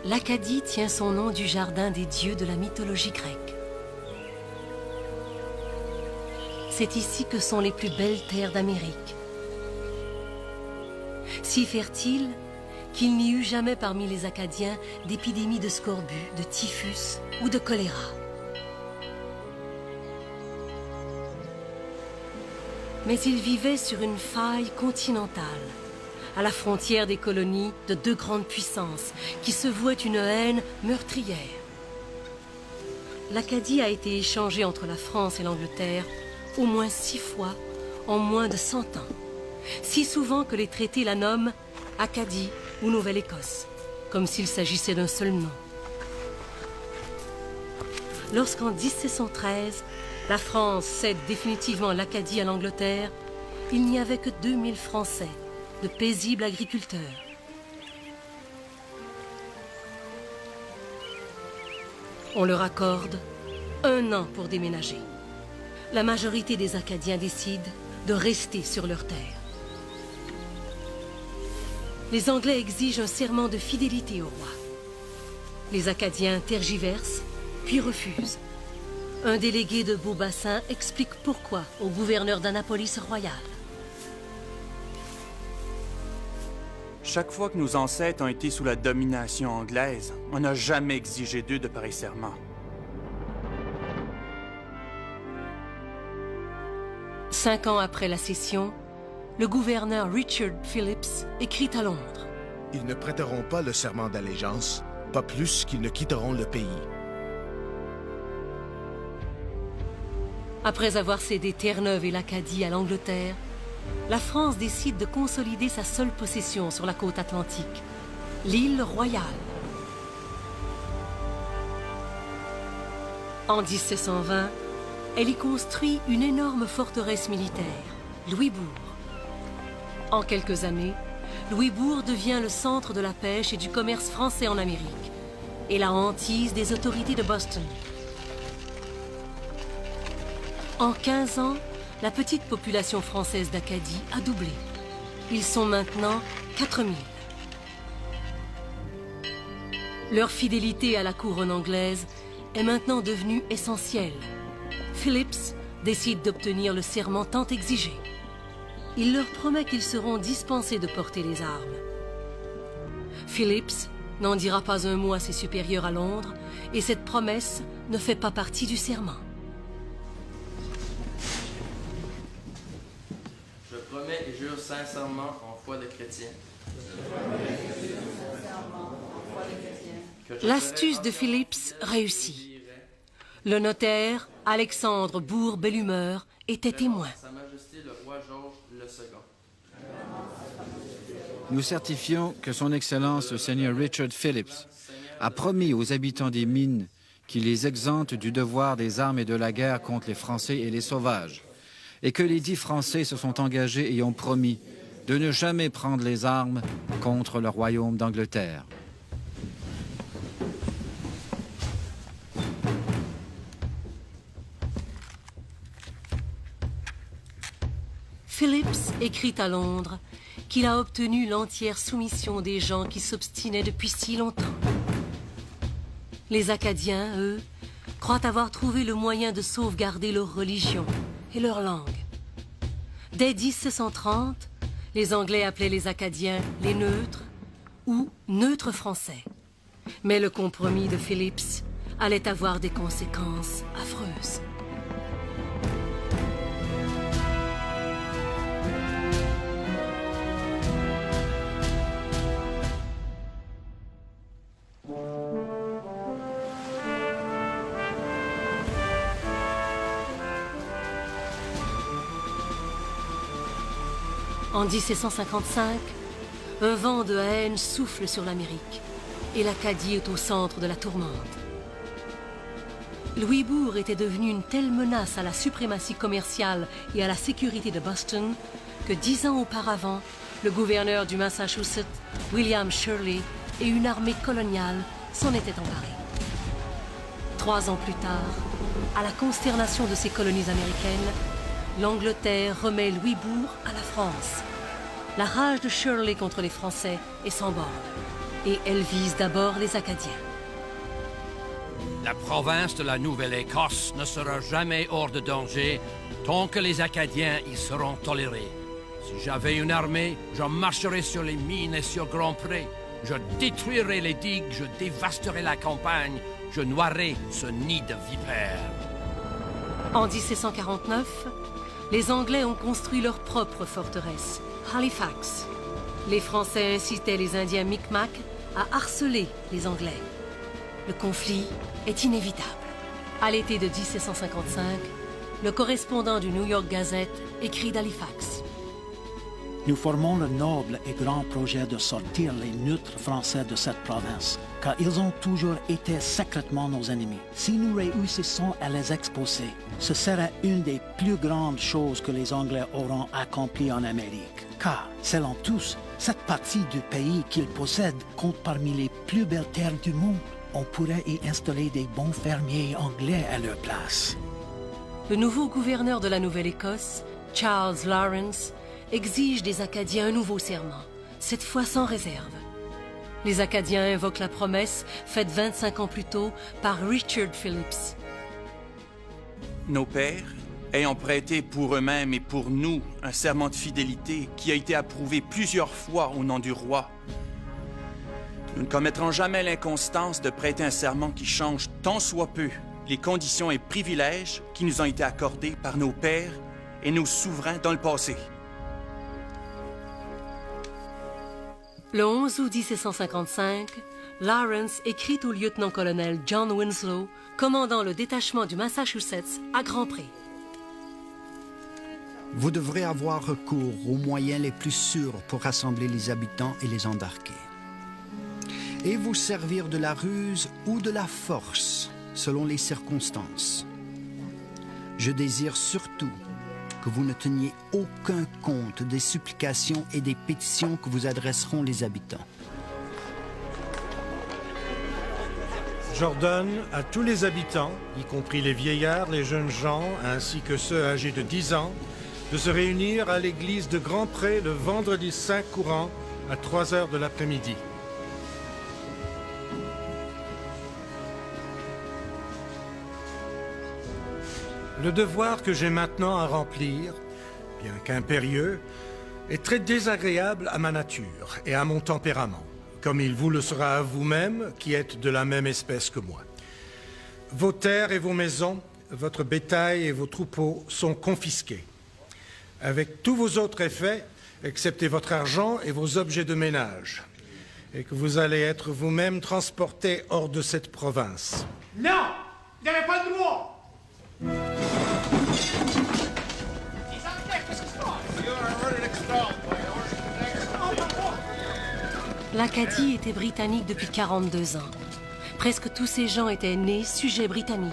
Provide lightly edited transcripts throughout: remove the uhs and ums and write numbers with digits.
L'Acadie tient son nom du jardin des dieux de la mythologie grecque. C'est ici que sont les plus belles terres d'Amérique. Si fertiles qu'il n'y eut jamais parmi les Acadiens d'épidémies de scorbut, de typhus ou de choléra. Mais ils vivaient sur une faille continentale, à la frontière des colonies de deux grandes puissances qui se vouaient une haine meurtrière. L'Acadie a été échangée entre la France et l'Angleterre au moins 6 fois en moins de 100 ans. Si souvent que les traités la nomment Acadie ou Nouvelle-Écosse, comme s'il s'agissait d'un seul nom. Lorsqu'en 1713, la France cède définitivement l'Acadie à l'Angleterre, il n'y avait que 2000 Français, de paisibles agriculteurs. On leur accorde 1 an pour déménager. La majorité des Acadiens décident de rester sur leur terre. Les Anglais exigent un serment de fidélité au roi. Les Acadiens tergiversent, puis refusent. Un délégué de Beaubassin explique pourquoi au gouverneur d'Annapolis royal. Chaque fois que nos ancêtres ont été sous la domination anglaise, on n'a jamais exigé d'eux de pareils serments. 5 ans après la cession, le gouverneur Richard Phillips écrit à Londres. Ils ne prêteront pas le serment d'allégeance, pas plus qu'ils ne quitteront le pays. Après avoir cédé Terre-Neuve et l'Acadie à l'Angleterre, la France décide de consolider sa seule possession sur la côte atlantique, l'île Royale. En 1720, elle y construit une énorme forteresse militaire, Louisbourg. En quelques années, Louisbourg devient le centre de la pêche et du commerce français en Amérique et la hantise des autorités de Boston. En 15 ans, la petite population française d'Acadie a doublé. Ils sont maintenant 4000. Leur fidélité à la couronne anglaise est maintenant devenue essentielle. Phillips décide d'obtenir le serment tant exigé. Il leur promet qu'ils seront dispensés de porter les armes. Phillips n'en dira pas un mot à ses supérieurs à Londres et cette promesse ne fait pas partie du serment. Je promets et jure sincèrement en foi de chrétien. L'astuce de Phillips réussit. Le notaire, Alexandre Bourg-Bellumeur, était témoin. Sa Majesté le roi Georges II. Nous certifions que son Excellence le Seigneur Richard Phillips a promis aux habitants des mines qu'il les exempte du devoir des armes et de la guerre contre les Français et les sauvages, et que les 10 Français se sont engagés et ont promis de ne jamais prendre les armes contre le royaume d'Angleterre. Phillips écrit à Londres qu'il a obtenu l'entière soumission des gens qui s'obstinaient depuis si longtemps. Les Acadiens, eux, croient avoir trouvé le moyen de sauvegarder leur religion et leur langue. Dès 1730, les Anglais appelaient les Acadiens les neutres ou neutres français. Mais le compromis de Phillips allait avoir des conséquences affreuses. En 1755, un vent de haine souffle sur l'Amérique et l'Acadie est au centre de la tourmente. Louisbourg était devenu une telle menace à la suprématie commerciale et à la sécurité de Boston que 10 ans auparavant, le gouverneur du Massachusetts, William Shirley, et une armée coloniale s'en étaient emparés. 3 ans plus tard, à la consternation de ces colonies américaines, l'Angleterre remet Louisbourg à la France. La rage de Shirley contre les Français est sans borne. et elle vise d'abord les Acadiens. La province de la Nouvelle-Écosse ne sera jamais hors de danger tant que les Acadiens y seront tolérés. Si j'avais une armée, je marcherais sur les mines et sur Grand Pré. Je détruirais les digues, je dévasterais la campagne, je noierais ce nid de vipères. En 1749, les Anglais ont construit leur propre forteresse, Halifax. Les Français incitaient les Indiens Micmac à harceler les Anglais. Le conflit est inévitable. À l'été de 1755, le correspondant du New York Gazette écrit d'Halifax. Nous formons le noble et grand projet de sortir les neutres français de cette province, car ils ont toujours été secrètement nos ennemis. Si nous réussissons à les expulser, ce serait une des plus grandes choses que les Anglais auront accomplies en Amérique. Car, selon tous, cette partie du pays qu'ils possèdent compte parmi les plus belles terres du monde. On pourrait y installer des bons fermiers anglais à leur place. Le nouveau gouverneur de la Nouvelle-Écosse, Charles Lawrence, exige des Acadiens un nouveau serment, cette fois sans réserve. Les Acadiens invoquent la promesse faite 25 ans plus tôt par Richard Phillips. Nos pères, ayant prêté pour eux-mêmes et pour nous un serment de fidélité qui a été approuvé plusieurs fois au nom du roi, nous ne commettrons jamais l'inconstance de prêter un serment qui change tant soit peu les conditions et privilèges qui nous ont été accordés par nos pères et nos souverains dans le passé. Le 11 août 1755, Lawrence écrit au lieutenant-colonel John Winslow, commandant le détachement du Massachusetts à Grand Pré. Vous devrez avoir recours aux moyens les plus sûrs pour rassembler les habitants et les embarquer. Et vous servir de la ruse ou de la force, selon les circonstances. Je désire surtout que vous ne teniez aucun compte des supplications et des pétitions que vous adresseront les habitants. J'ordonne à tous les habitants, y compris les vieillards, les jeunes gens, ainsi que ceux âgés de 10 ans, de se réunir à l'église de Grand Pré le vendredi 5 courant à 3 heures de l'après-midi. Le devoir que j'ai maintenant à remplir, bien qu'impérieux, est très désagréable à ma nature et à mon tempérament, comme il vous le sera à vous-même, qui êtes de la même espèce que moi. Vos terres et vos maisons, votre bétail et vos troupeaux sont confisqués, avec tous vos autres effets, excepté votre argent et vos objets de ménage, et que vous allez être vous-même transportés hors de cette province. Non! Vous n'avez pas le droit! L'Acadie était britannique depuis 42 ans. Presque tous ces gens étaient nés sujets britanniques.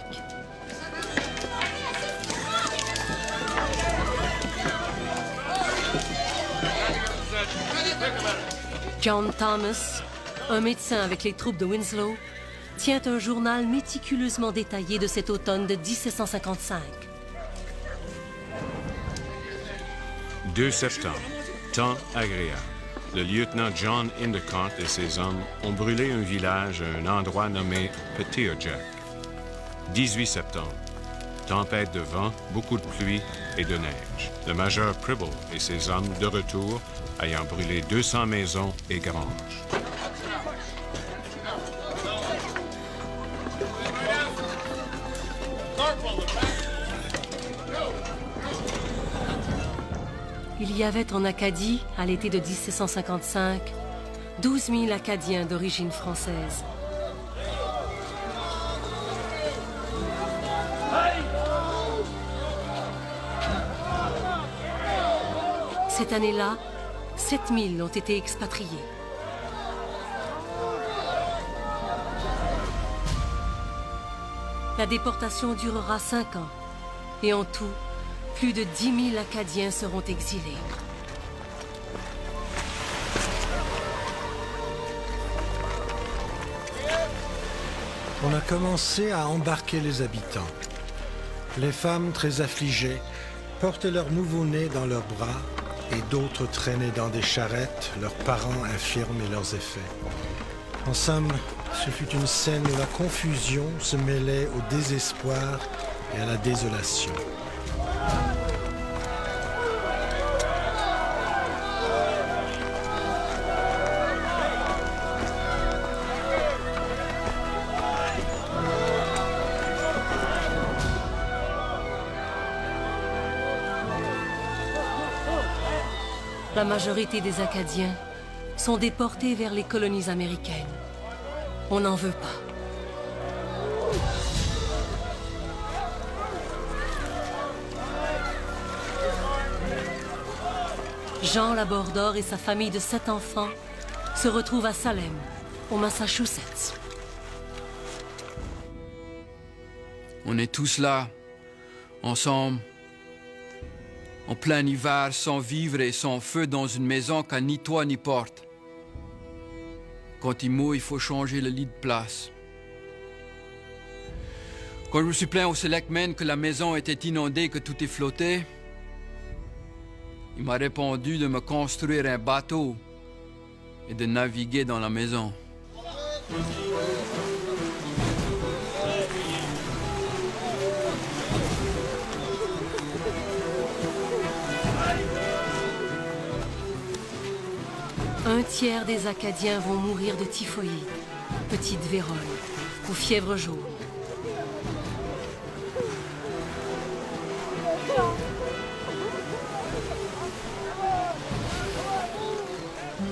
John Thomas, un médecin avec les troupes de Winslow, tient un journal méticuleusement détaillé de cet automne de 1755. 2 septembre, temps agréable. Le lieutenant John Endicott et ses hommes ont brûlé un village à un endroit nommé Petitjack. 18 septembre, tempête de vent, beaucoup de pluie et de neige. Le major Pribble et ses hommes de retour, ayant brûlé 200 maisons et granges. Il y avait en Acadie, à l'été de 1755, 12 000 Acadiens d'origine française. Cette année-là, 7 000 ont été expatriés. La déportation durera 5 ans et en tout, plus de 10 000 Acadiens seront exilés. On a commencé à embarquer les habitants. Les femmes très affligées portaient leurs nouveau-nés dans leurs bras et d'autres traînaient dans des charrettes leurs parents infirmes et leurs effets. En somme, ce fut une scène où la confusion se mêlait au désespoir et à la désolation. La majorité des Acadiens sont déportés vers les colonies américaines. On n'en veut pas. Jean Labordor et sa famille de 7 enfants se retrouvent à Salem, au Massachusetts. On est tous là, ensemble, en plein hiver, sans vivre et sans feu dans une maison qui n'a ni toit ni porte. Quand il mouille, il faut changer le lit de place. Quand je me suis plaint au Selectman que la maison était inondée, que tout est flotté, il m'a répondu de me construire un bateau et de naviguer dans la maison. Un tiers des Acadiens vont mourir de typhoïde, petite vérole ou fièvre jaune.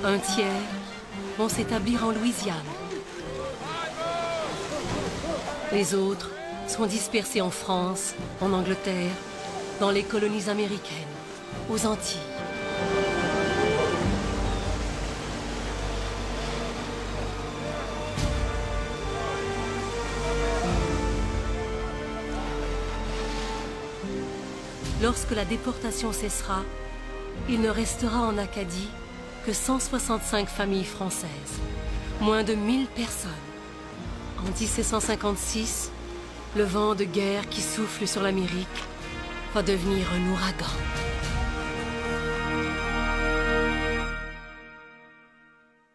Un tiers vont s'établir en Louisiane. Les autres sont dispersés en France, en Angleterre, dans les colonies américaines, aux Antilles. Lorsque la déportation cessera, il ne restera en Acadie que 165 familles françaises, moins de 1000 personnes. En 1756, le vent de guerre qui souffle sur l'Amérique va devenir un ouragan.